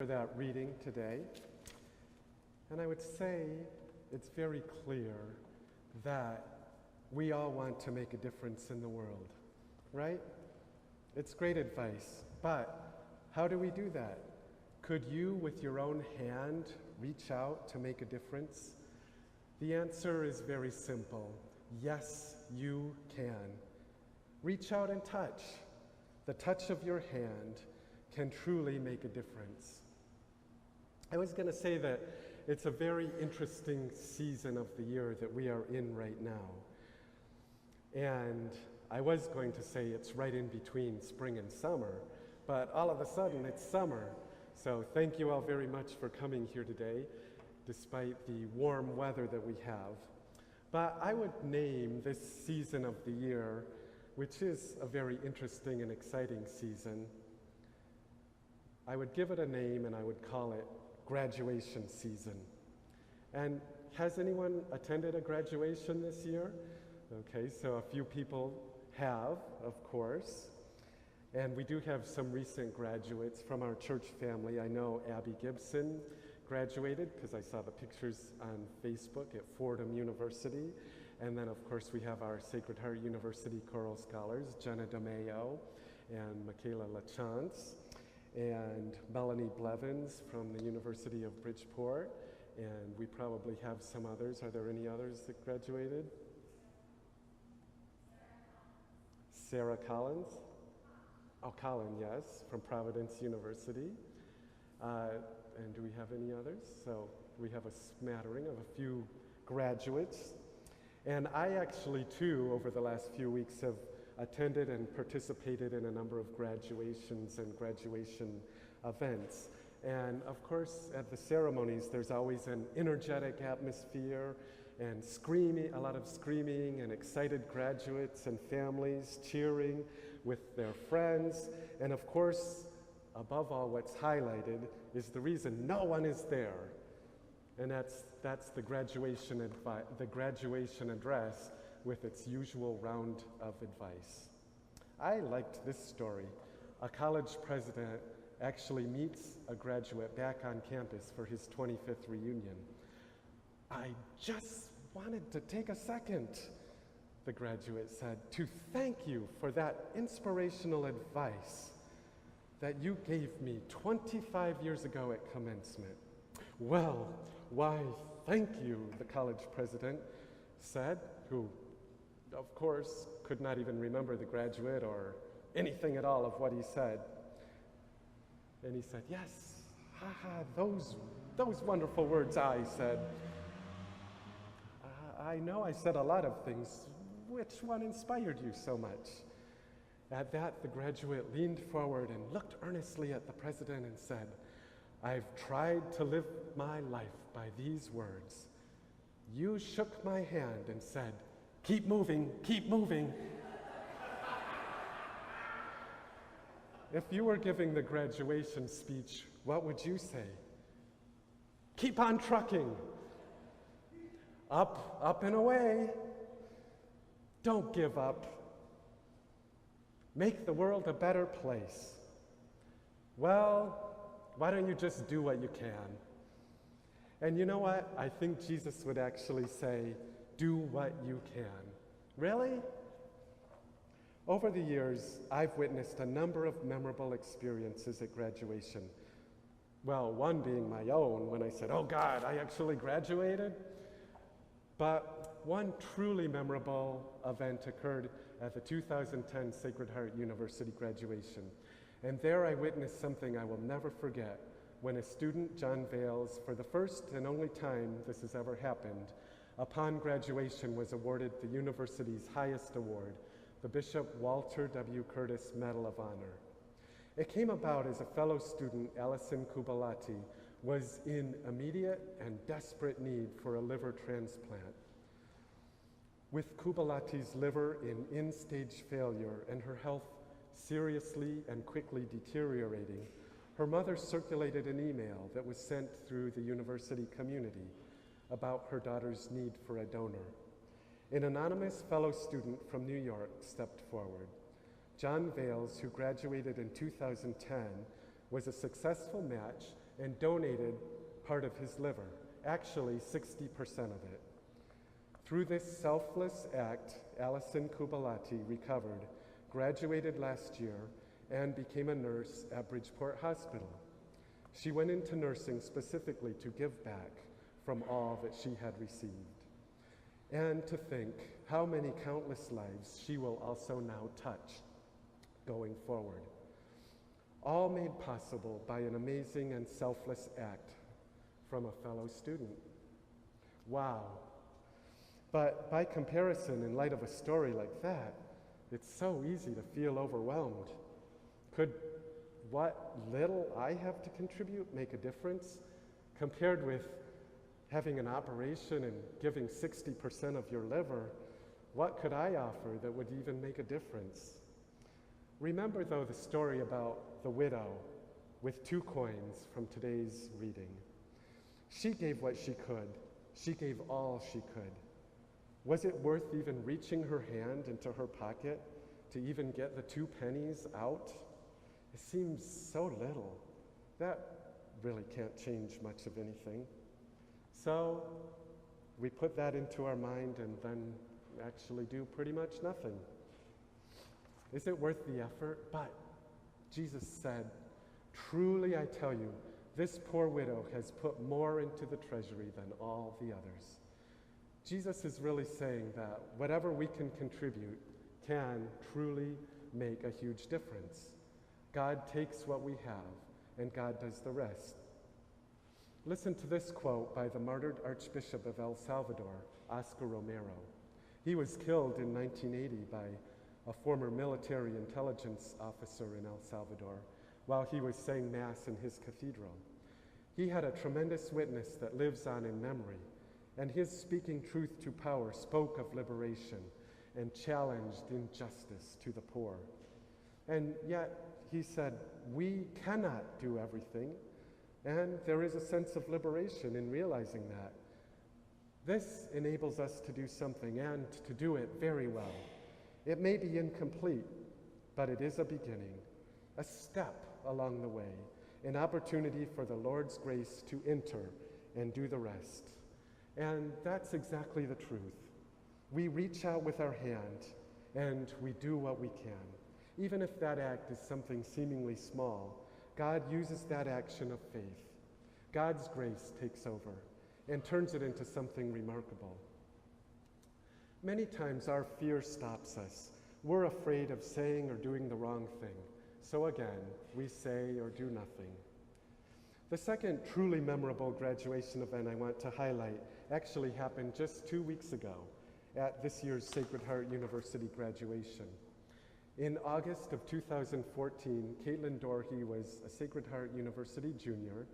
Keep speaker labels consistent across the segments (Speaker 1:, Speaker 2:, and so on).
Speaker 1: For that reading today. And I would say it's very clear that we all want to make a difference in the world, right? It's great advice, but how do we do that? Could you, with your own hand, reach out to make a difference? The answer is very simple. Yes, you can. Reach out and touch. The touch of your hand can truly make a difference. I was going to say that it's a very interesting season of the year that we are in right now. And I was going to say it's right in between spring and summer, but all of a sudden it's summer. So thank you all very much for coming here today, despite the warm weather that we have. But I would name this season of the year, which is a very interesting and exciting season, I would give it a name and I would call it graduation season. And has anyone attended a graduation this year? Okay, so a few people have, of course. And we do have some recent graduates from our church family. I know Abby Gibson graduated because I saw the pictures on Facebook at Fordham University. And then, of course, we have our Sacred Heart University choral scholars, Jenna DeMayo and Michaela LaChance, and Melanie Blevins from the University of Bridgeport, and we probably have some others. Are there any others that graduated? Sarah Collins? Oh, Collin, yes, from Providence University. And do we have any others? So we have a smattering of a few graduates. And I actually, too, over the last few weeks have attended and participated in a number of graduations and graduation events. And of course, at the ceremonies, there's always an energetic atmosphere and screaming, a lot of screaming and excited graduates and families cheering with their friends. And of course, above all, what's highlighted is the reason no one is there. And that's the graduation address with its usual round of advice. I liked this story. A college president actually meets a graduate back on campus for his 25th reunion. I just wanted to take a second, the graduate said, to thank you for that inspirational advice that you gave me 25 years ago at commencement. Well, why, thank you, the college president said, who, of course, could not even remember the graduate or anything at all of what he said. And he said, yes, those wonderful words, I said. I know I said a lot of things. Which one inspired you so much? At that, the graduate leaned forward and looked earnestly at the president and said, I've tried to live my life by these words. You shook my hand and said, keep moving, keep moving. If you were giving the graduation speech, what would you say? Keep on trucking. Up and away. Don't give up. Make the world a better place. Well, why don't you just do what you can? And you know what? I think Jesus would actually say, do what you can. Really? Over the years, I've witnessed a number of memorable experiences at graduation. Well, one being my own, when I said, oh God, I actually graduated. But one truly memorable event occurred at the 2010 Sacred Heart University graduation. And there I witnessed something I will never forget when a student, John Vales, for the first and only time this has ever happened, upon graduation was awarded the university's highest award, the Bishop Walter W. Curtis Medal of Honor. It came about as a fellow student, Allison Kubalati, was in immediate and desperate need for a liver transplant. With Kubalati's liver in end-stage failure and her health seriously and quickly deteriorating, her mother circulated an email that was sent through the university community about her daughter's need for a donor. An anonymous fellow student from New York stepped forward. John Vales, who graduated in 2010, was a successful match and donated part of his liver, actually 60% of it. Through this selfless act, Allison Kubalati recovered, graduated last year, and became a nurse at Bridgeport Hospital. She went into nursing specifically to give back from all that she had received, and to think how many countless lives she will also now touch going forward. All made possible by an amazing and selfless act from a fellow student. Wow. But by comparison, in light of a story like that, it's so easy to feel overwhelmed. Could what little I have to contribute make a difference compared with having an operation and giving 60% of your liver? What could I offer that would even make a difference? Remember, though, the story about the widow with 2 coins from today's reading. She gave what she could. She gave all she could. Was it worth even reaching her hand into her pocket to even get the 2 pennies out? It seems so little. That really can't change much of anything. So we put that into our mind and then actually do pretty much nothing. Is it worth the effort? But Jesus said, "Truly I tell you, this poor widow has put more into the treasury than all the others." Jesus is really saying that whatever we can contribute can truly make a huge difference. God takes what we have, and God does the rest. Listen to this quote by the martyred Archbishop of El Salvador, Oscar Romero. He was killed in 1980 by a former military intelligence officer in El Salvador while he was saying Mass in his cathedral. He had a tremendous witness that lives on in memory, and his speaking truth to power spoke of liberation and challenged injustice to the poor. And yet, he said, we cannot do everything, and there is a sense of liberation in realizing that. This enables us to do something, and to do it very well. It may be incomplete, but it is a beginning, a step along the way, an opportunity for the Lord's grace to enter and do the rest. And that's exactly the truth. We reach out with our hand, and we do what we can. Even if that act is something seemingly small, God uses that action of faith. God's grace takes over and turns it into something remarkable. Many times our fear stops us. We're afraid of saying or doing the wrong thing. So again, we say or do nothing. The second truly memorable graduation event I want to highlight actually happened just 2 weeks ago at this year's Sacred Heart University graduation. In August of 2014, Caitlin Dorhe was a Sacred Heart University junior,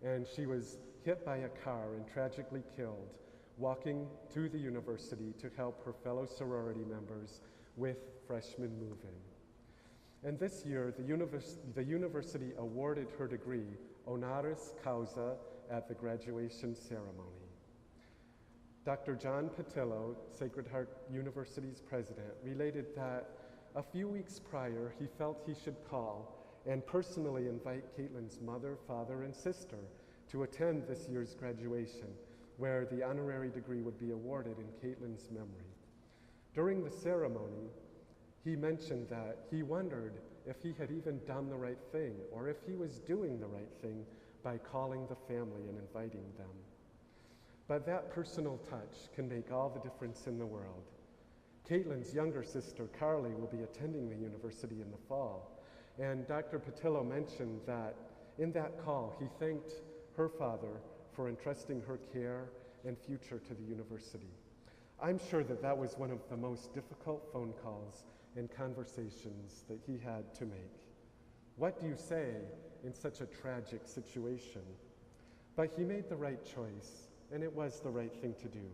Speaker 1: and she was hit by a car and tragically killed walking to the university to help her fellow sorority members with freshman move-in. And this year, the university awarded her degree, honoris causa, at the graduation ceremony. Dr. John Patillo, Sacred Heart University's president, related that a few weeks prior, he felt he should call and personally invite Caitlin's mother, father, and sister to attend this year's graduation, where the honorary degree would be awarded in Caitlin's memory. During the ceremony, he mentioned that he wondered if he had even done the right thing, or if he was doing the right thing by calling the family and inviting them. But that personal touch can make all the difference in the world. Caitlin's younger sister, Carly, will be attending the university in the fall, and Dr. Patillo mentioned that in that call, he thanked her father for entrusting her care and future to the university. I'm sure that that was one of the most difficult phone calls and conversations that he had to make. What do you say in such a tragic situation? But he made the right choice, and it was the right thing to do.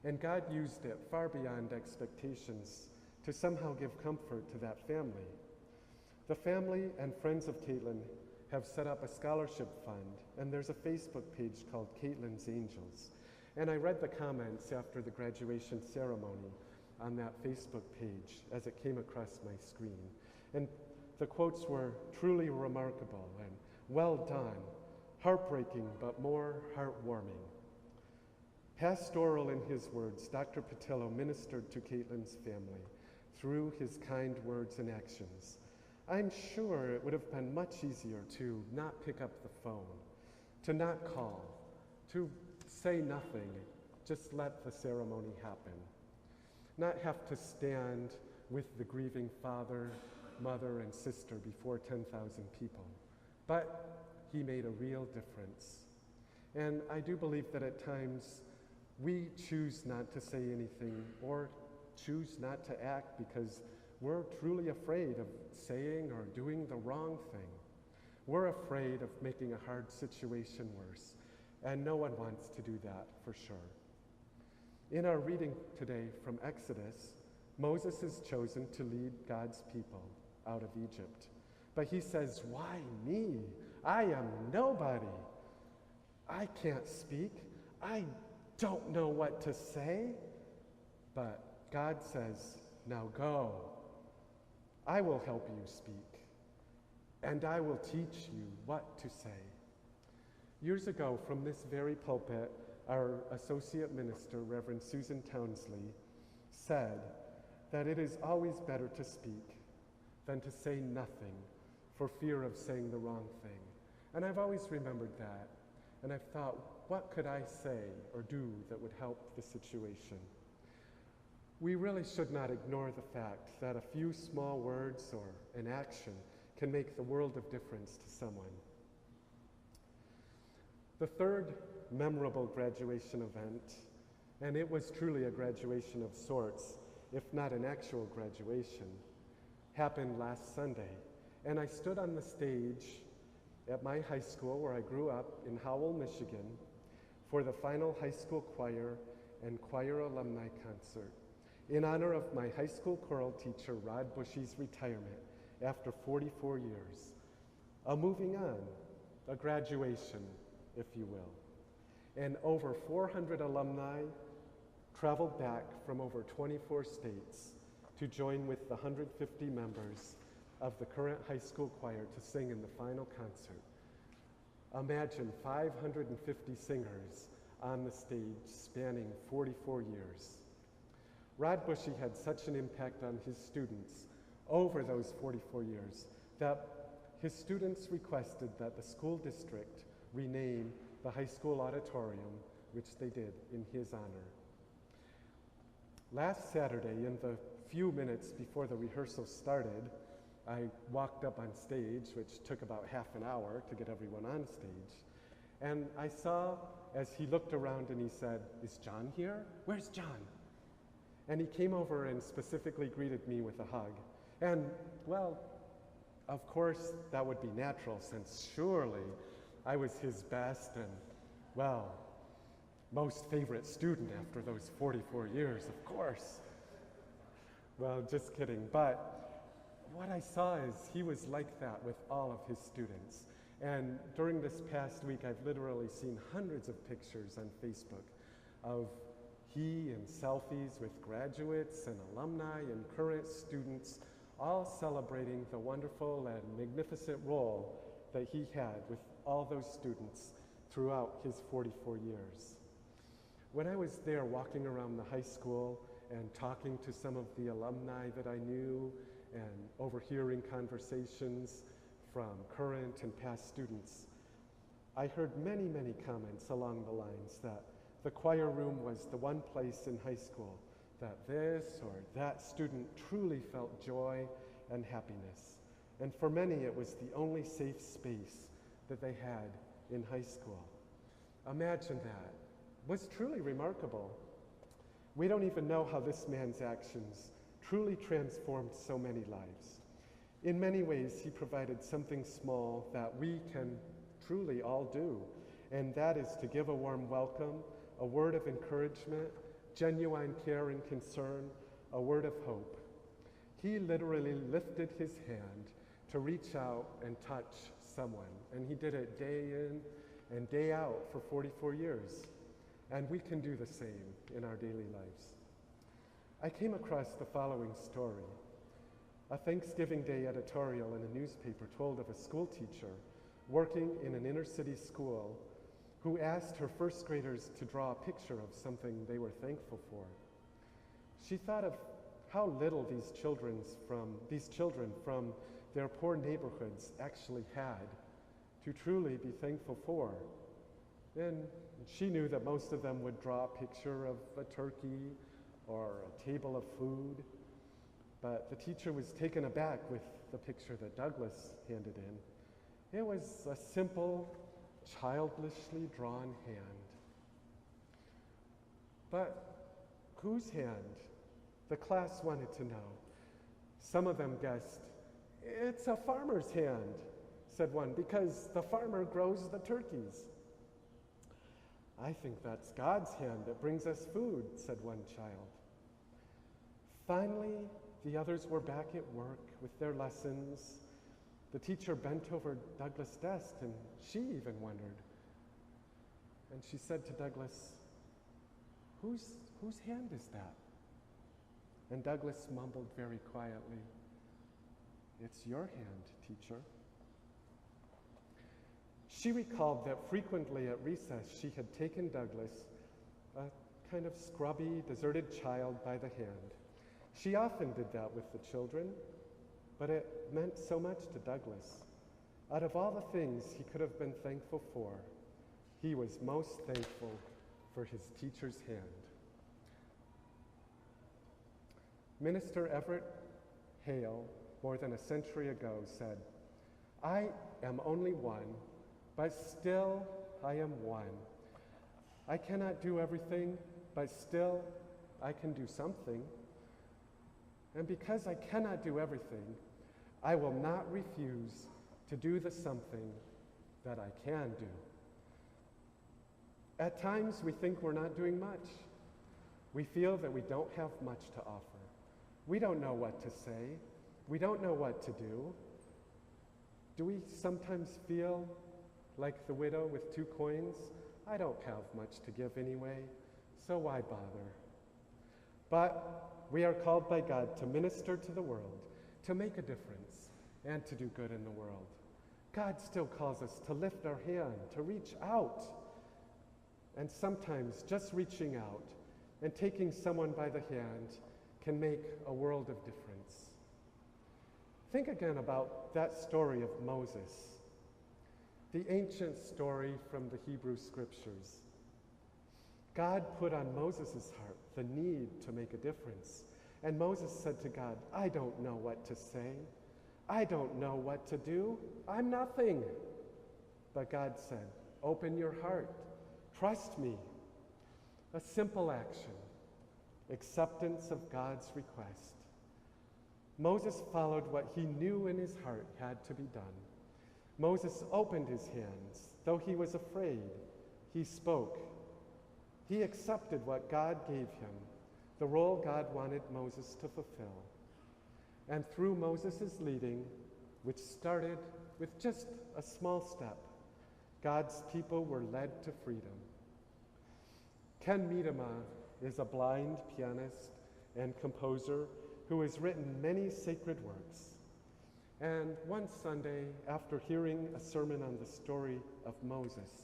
Speaker 1: And God used it far beyond expectations to somehow give comfort to that family. The family and friends of Caitlin have set up a scholarship fund, and there's a Facebook page called Caitlin's Angels. And I read the comments after the graduation ceremony on that Facebook page as it came across my screen. And the quotes were truly remarkable and well done. heartbreaking but more heartwarming. Pastoral in his words, Dr. Patillo ministered to Caitlin's family through his kind words and actions. I'm sure it would have been much easier to not pick up the phone, to not call, to say nothing, just let the ceremony happen. Not have to stand with the grieving father, mother, and sister before 10,000 people. But he made a real difference. And I do believe that at times we choose not to say anything or choose not to act because we're truly afraid of saying or doing the wrong thing. We're afraid of making a hard situation worse, and no one wants to do that for sure. In our reading today from Exodus, Moses is chosen to lead God's people out of Egypt. But he says, "Why me? I am nobody. I can't speak. I don't know what to say." But God says, "Now go. I will help you speak, and I will teach you what to say." Years ago, from this very pulpit, our associate minister, Reverend Susan Townsley, said that it is always better to speak than to say nothing for fear of saying the wrong thing. And I've always remembered that, and I've thought, what could I say or do that would help the situation? We really should not ignore the fact that a few small words or an action can make the world of difference to someone. The third memorable graduation event, and it was truly a graduation of sorts, if not an actual graduation, happened last Sunday. And I stood on the stage at my high school where I grew up in Howell, Michigan, for the final high school choir and choir alumni concert in honor of my high school choral teacher, Rod Bushy's retirement after 44 years. A moving on, a graduation, if you will. And over 400 alumni traveled back from over 24 states to join with the 150 members of the current high school choir to sing in the final concert. Imagine 550 singers on the stage spanning 44 years. Rod Bushy had such an impact on his students over those 44 years that his students requested that the school district rename the high school auditorium, which they did in his honor. Last Saturday, in the few minutes before the rehearsal started, I walked up on stage, which took about half an hour to get everyone on stage, and I saw as he looked around and he said, "Is John here? Where's John?" And he came over and specifically greeted me with a hug. And, well, of course, that would be natural since surely I was his best and, well, most favorite student after those 44 years, of course. Well, just kidding. But what I saw is he was like that with all of his students. And during this past week, I've literally seen hundreds of pictures on Facebook of he and selfies with graduates and alumni and current students, all celebrating the wonderful and magnificent role that he had with all those students throughout his 44 years. When I was there walking around the high school and talking to some of the alumni that I knew and overhearing conversations from current and past students, I heard many, many comments along the lines that the choir room was the one place in high school that this or that student truly felt joy and happiness. And for many, it was the only safe space that they had in high school. Imagine that. It was truly remarkable. We don't even know how this man's actions truly transformed so many lives. In many ways, he provided something small that we can truly all do, and that is to give a warm welcome, a word of encouragement, genuine care and concern, a word of hope. He literally lifted his hand to reach out and touch someone, and he did it day in and day out for 44 years. And we can do the same in our daily lives. I came across the following story. A Thanksgiving Day editorial in a newspaper told of a school teacher working in an inner city school, who asked her first graders to draw a picture of something they were thankful for. She thought of how little these children from their poor neighborhoods actually had to truly be thankful for. And she knew that most of them would draw a picture of a turkey or a table of food, but the teacher was taken aback with the picture that Douglas handed in. It was a simple, childishly drawn hand. But whose hand? The class wanted to know. Some of them guessed, "It's a farmer's hand," said one, "because the farmer grows the turkeys." "I think that's God's hand that brings us food," said one child. Finally, the others were back at work with their lessons. The teacher bent over Douglas' desk, and she even wondered. And she said to Douglas, whose hand is that?" And Douglas mumbled very quietly, "It's your hand, teacher." She recalled that frequently at recess she had taken Douglas, a kind of scrubby, deserted child, by the hand. She often did that with the children, but it meant so much to Douglas. Out of all the things he could have been thankful for, he was most thankful for his teacher's hand. Minister Everett Hale, more than a century ago, said, "I am only one, but still I am one. I cannot do everything, but still I can do something. And because I cannot do everything, I will not refuse to do the something that I can do." At times we think we're not doing much. We feel that we don't have much to offer. We don't know what to say. We don't know what to do. Do we sometimes feel like the widow with 2 coins? I don't have much to give anyway, so why bother? But we are called by God to minister to the world, to make a difference, and to do good in the world. God still calls us to lift our hand, to reach out. And sometimes just reaching out and taking someone by the hand can make a world of difference. Think again about that story of Moses, the ancient story from the Hebrew Scriptures. God put on Moses' heart the need to make a difference. And Moses said to God, "I don't know what to say. I don't know what to do. I'm nothing." But God said, "Open your heart. Trust me." A simple action, acceptance of God's request. Moses followed what he knew in his heart had to be done. Moses opened his hands. Though he was afraid, he spoke. He accepted what God gave him, the role God wanted Moses to fulfill. And through Moses' leading, which started with just a small step, God's people were led to freedom. Ken Miedema is a blind pianist and composer who has written many sacred works. And one Sunday, after hearing a sermon on the story of Moses,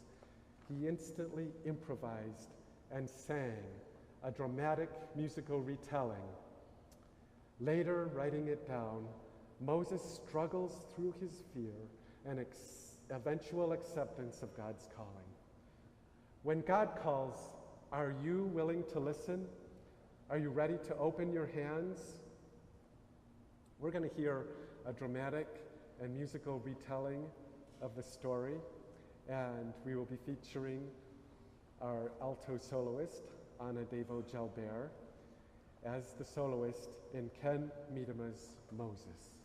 Speaker 1: he instantly improvised and sang a dramatic musical retelling. Later, writing it down, Moses struggles through his fear and eventual acceptance of God's calling. When God calls, are you willing to listen? Are you ready to open your hands? We're going to hear a dramatic and musical retelling of the story, and we will be featuring our alto soloist, Anna Devo Gelbert, as the soloist in Ken Miedema's Moses.